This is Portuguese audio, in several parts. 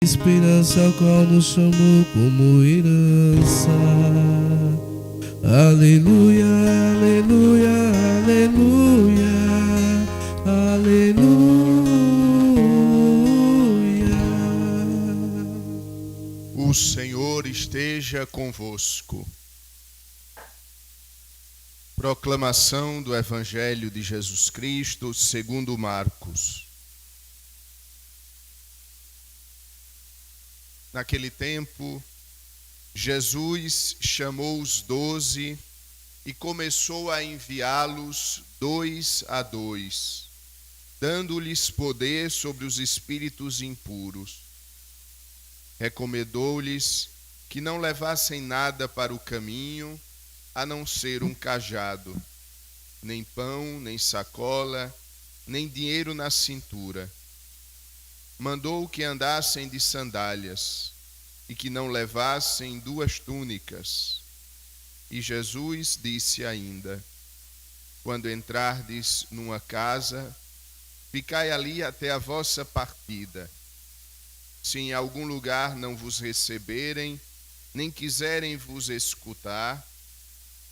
esperança ao qual nos chamou como herança. Aleluia, aleluia, aleluia, aleluia. O Senhor esteja convosco. Proclamação do Evangelho de Jesus Cristo segundo Marcos. Naquele tempo, Jesus chamou os 12 e começou a enviá-los 2 a 2, dando-lhes poder sobre os espíritos impuros. Recomendou-lhes que não levassem nada para o caminho, a não ser um cajado, nem pão, nem sacola, nem dinheiro na cintura. Mandou que andassem de sandálias e que não levassem 2 túnicas. E Jesus disse ainda: quando entrardes numa casa, ficai ali até a vossa partida. Se em algum lugar não vos receberem, nem quiserem vos escutar,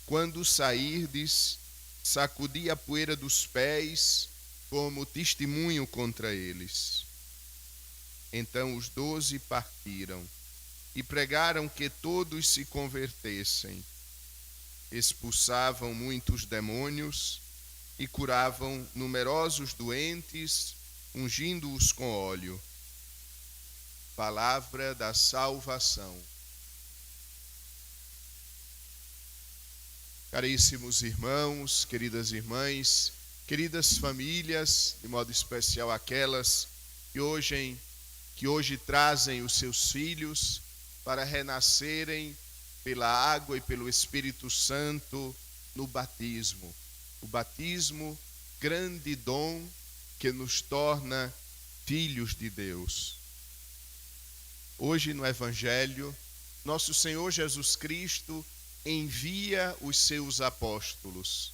quando sairdes, sacudi a poeira dos pés como testemunho contra eles. Então os 12 partiram e pregaram que todos se convertessem. Expulsavam muitos demônios e curavam numerosos doentes, ungindo-os com óleo. Palavra da salvação. Caríssimos irmãos, queridas irmãs, queridas famílias, de modo especial aquelas que hoje trazem os seus filhos para renascerem pela água e pelo Espírito Santo no batismo. O batismo, grande dom que nos torna filhos de Deus. Hoje no Evangelho, nosso Senhor Jesus Cristo envia os seus apóstolos.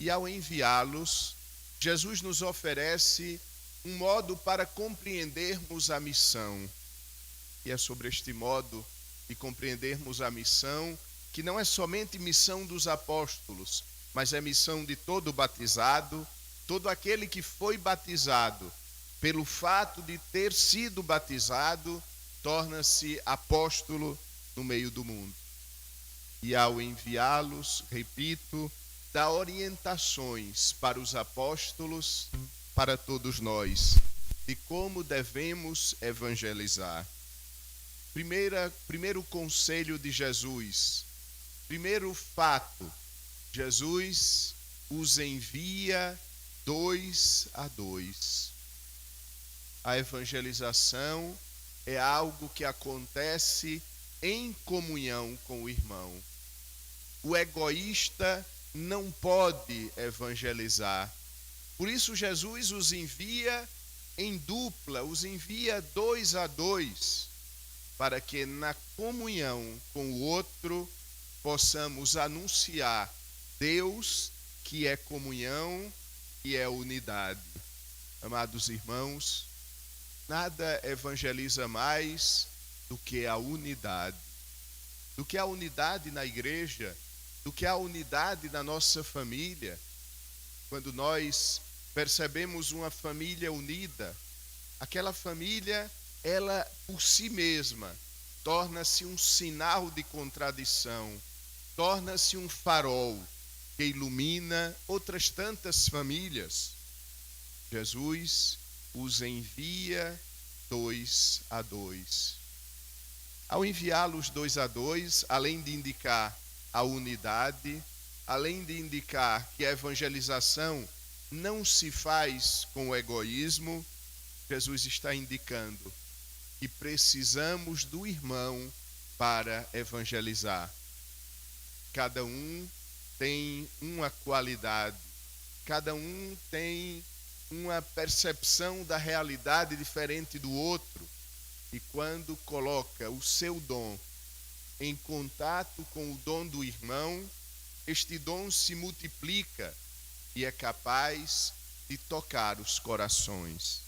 E ao enviá-los, Jesus nos oferece um modo para compreendermos a missão. E é sobre este modo de compreendermos a missão, que não é somente missão dos apóstolos, mas é missão de todo batizado, todo aquele que foi batizado. Pelo fato de ter sido batizado, torna-se apóstolo no meio do mundo. E ao enviá-los, repito, dá orientações para os apóstolos, para todos nós, de como devemos evangelizar. Primeiro conselho de Jesus, primeiro fato, Jesus os envia 2 a 2. A evangelização é algo que acontece em comunhão com o irmão. O egoísta não pode evangelizar. Por isso Jesus os envia em dupla, os envia 2 a 2, para que na comunhão com o outro possamos anunciar Deus, que é comunhão e é unidade. Amados irmãos, nada evangeliza mais do que a unidade. Do que a unidade na igreja, do que a unidade na nossa família. Quando nós percebemos uma família unida, aquela família, ela por si mesma, torna-se um sinal de contradição, torna-se um farol que ilumina outras tantas famílias. Jesus os envia 2 a 2. Ao enviá-los 2 a 2, além de indicar a unidade, além de indicar que a evangelização não se faz com o egoísmo, Jesus está indicando que precisamos do irmão para evangelizar. Cada um tem uma qualidade, cada um tem uma percepção da realidade diferente do outro. E quando coloca o seu dom em contato com o dom do irmão, este dom se multiplica e é capaz de tocar os corações.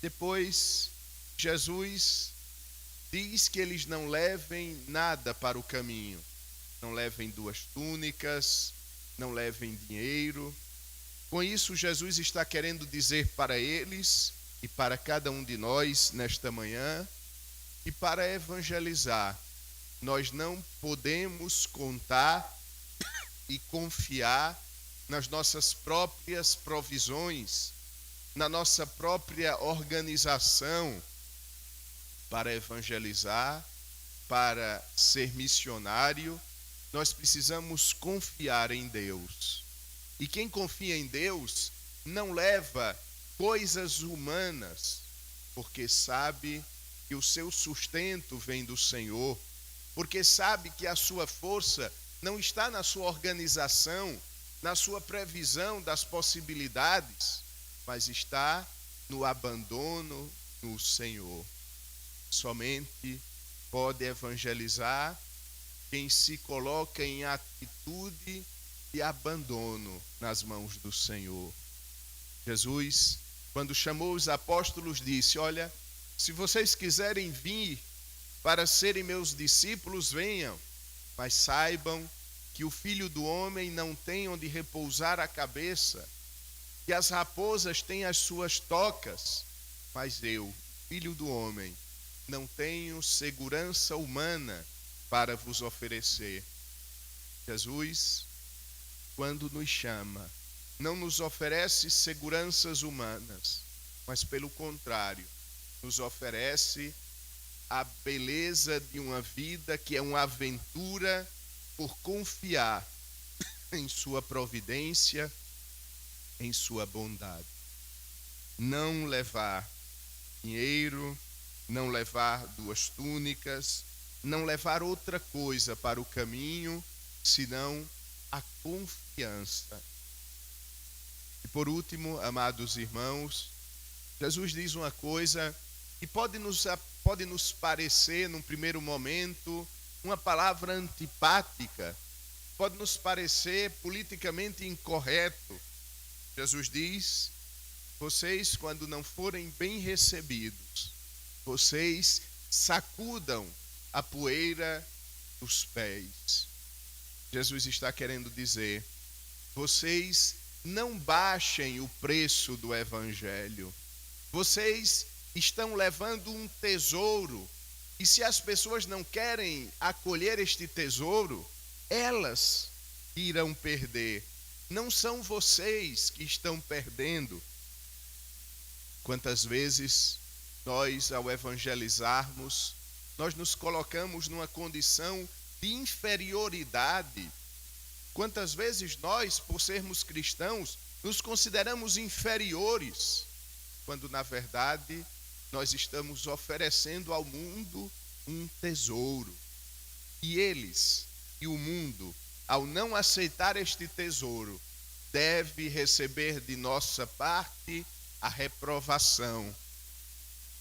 Depois, Jesus diz que eles não levem nada para o caminho. Não levem 2 túnicas, não levem dinheiro. Com isso, Jesus está querendo dizer para eles e para cada um de nós nesta manhã, e para evangelizar, nós não podemos contar e confiar nas nossas próprias provisões, na nossa própria organização para evangelizar, para ser missionário. Nós precisamos confiar em Deus. E quem confia em Deus não leva coisas humanas, porque sabe que o seu sustento vem do Senhor, porque sabe que a sua força não está na sua organização, na sua previsão das possibilidades, mas está no abandono no Senhor. Somente pode evangelizar quem se coloca em atitude de abandono nas mãos do Senhor. Jesus, quando chamou os apóstolos, disse: olha, se vocês quiserem vir para serem meus discípulos, venham, mas saibam que o Filho do Homem não tem onde repousar a cabeça, que as raposas têm as suas tocas, mas eu, Filho do Homem, não tenho segurança humana para vos oferecer. Jesus, quando nos chama, não nos oferece seguranças humanas, mas pelo contrário, nos oferece a beleza de uma vida que é uma aventura por confiar em sua providência, em sua bondade. Não levar dinheiro, não levar 2 túnicas, não levar outra coisa para o caminho, senão a confiança. E por último, amados irmãos, Jesus diz uma coisa que pode nos parecer, num primeiro momento, uma palavra antipática, pode nos parecer politicamente incorreto. Jesus diz: vocês, quando não forem bem recebidos, vocês sacudam a poeira dos pés. Jesus está querendo dizer: vocês não baixem o preço do evangelho. Vocês estão levando um tesouro, e se as pessoas não querem acolher este tesouro, elas irão perder. Não são vocês que estão perdendo. Quantas vezes nós, ao evangelizarmos, nós nos colocamos numa condição de inferioridade. Quantas vezes nós, por sermos cristãos, nos consideramos inferiores, quando na verdade nós estamos oferecendo ao mundo um tesouro. E eles, e o mundo, ao não aceitar este tesouro, deve receber de nossa parte a reprovação.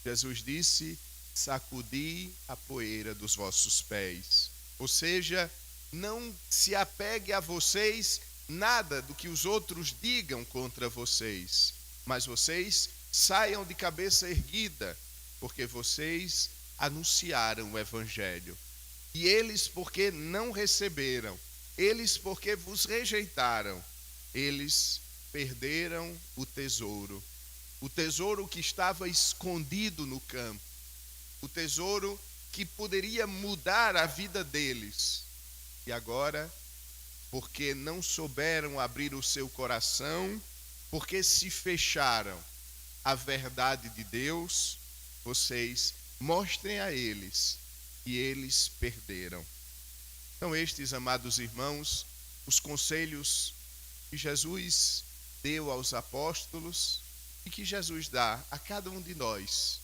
Jesus disse: sacudi a poeira dos vossos pés. Ou seja, não se apegue a vocês nada do que os outros digam contra vocês, mas vocês saiam de cabeça erguida, porque vocês anunciaram o evangelho. E eles, porque não receberam, eles, porque vos rejeitaram, eles perderam o tesouro que estava escondido no campo, o tesouro que poderia mudar a vida deles. E agora, porque não souberam abrir o seu coração, porque se fecharam à verdade de Deus, vocês mostrem a eles que eles perderam. Então, estes, amados irmãos, os conselhos que Jesus deu aos apóstolos e que Jesus dá a cada um de nós,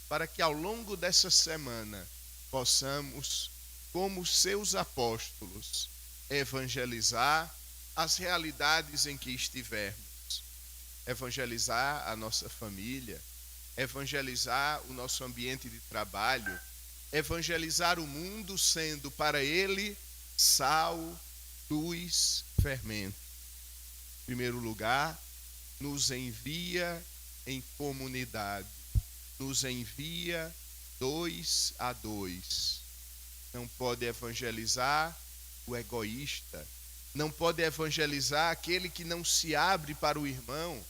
para que ao longo dessa semana possamos, como seus apóstolos, evangelizar as realidades em que estivermos, evangelizar a nossa família, evangelizar o nosso ambiente de trabalho, evangelizar o mundo, sendo para ele sal, luz, fermento. Em primeiro lugar, nos envia em comunidade. nos envia 2 a 2. Não pode evangelizar o egoísta. Não pode evangelizar aquele que não se abre para o irmão.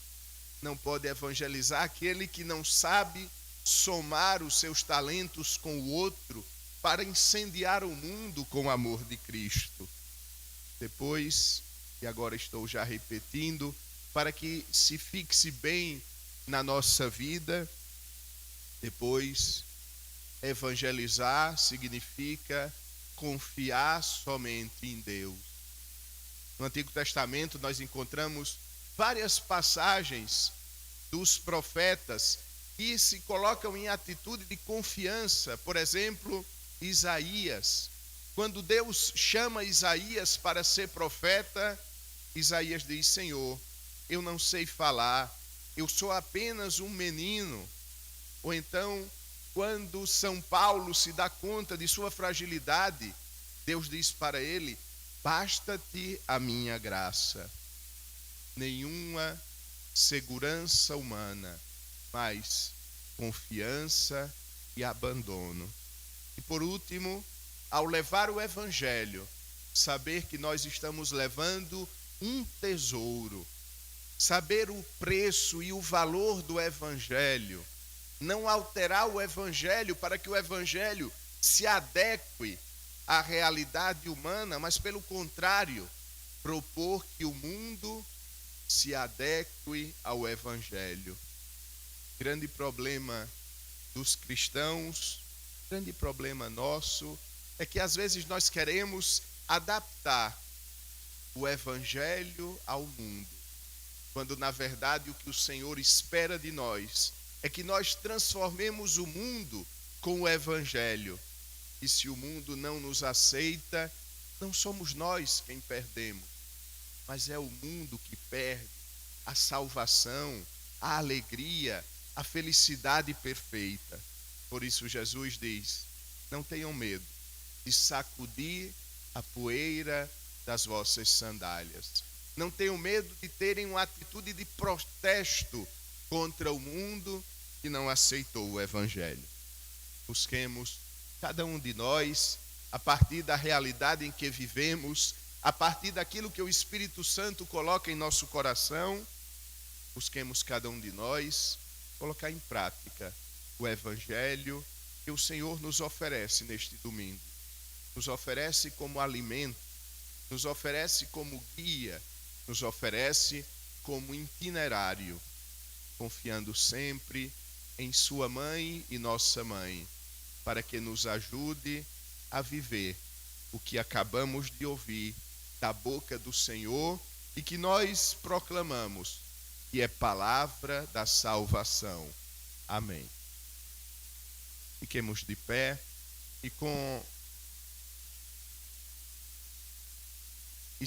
Não pode evangelizar aquele que não sabe somar os seus talentos com o outro para incendiar o mundo com o amor de Cristo. Depois, e agora estou já repetindo, para que se fixe bem na nossa vida, depois, evangelizar significa confiar somente em Deus. No Antigo Testamento nós encontramos várias passagens dos profetas que se colocam em atitude de confiança. Por exemplo, Isaías. Quando Deus chama Isaías para ser profeta, Isaías diz: Senhor, eu não sei falar, eu sou apenas um menino. Ou então, quando São Paulo se dá conta de sua fragilidade, Deus diz para ele: basta-te a minha graça. Nenhuma segurança humana, mas confiança e abandono. E por último, ao levar o evangelho, saber que nós estamos levando um tesouro, saber o preço e o valor do evangelho, não alterar o evangelho para que o evangelho se adeque à realidade humana, mas pelo contrário, propor que o mundo se adeque ao evangelho. Grande problema dos cristãos, grande problema nosso, é que às vezes nós queremos adaptar o evangelho ao mundo, quando na verdade o que o Senhor espera de nós é que nós transformemos o mundo com o evangelho. E se o mundo não nos aceita, não somos nós quem perdemos, mas é o mundo que perde a salvação, a alegria, a felicidade perfeita. Por isso Jesus diz: não tenham medo de sacudir a poeira das vossas sandálias. Não tenham medo de terem uma atitude de protesto contra o mundo que não aceitou o evangelho. Busquemos, cada um de nós, a partir da realidade em que vivemos, a partir daquilo que o Espírito Santo coloca em nosso coração, busquemos cada um de nós colocar em prática o evangelho que o Senhor nos oferece neste domingo. Nos oferece como alimento, nos oferece como guia, nos oferece como itinerário, confiando sempre em sua mãe e nossa mãe, para que nos ajude a viver o que acabamos de ouvir da boca do Senhor e que nós proclamamos, que é palavra da salvação. Amém. Fiquemos de pé e com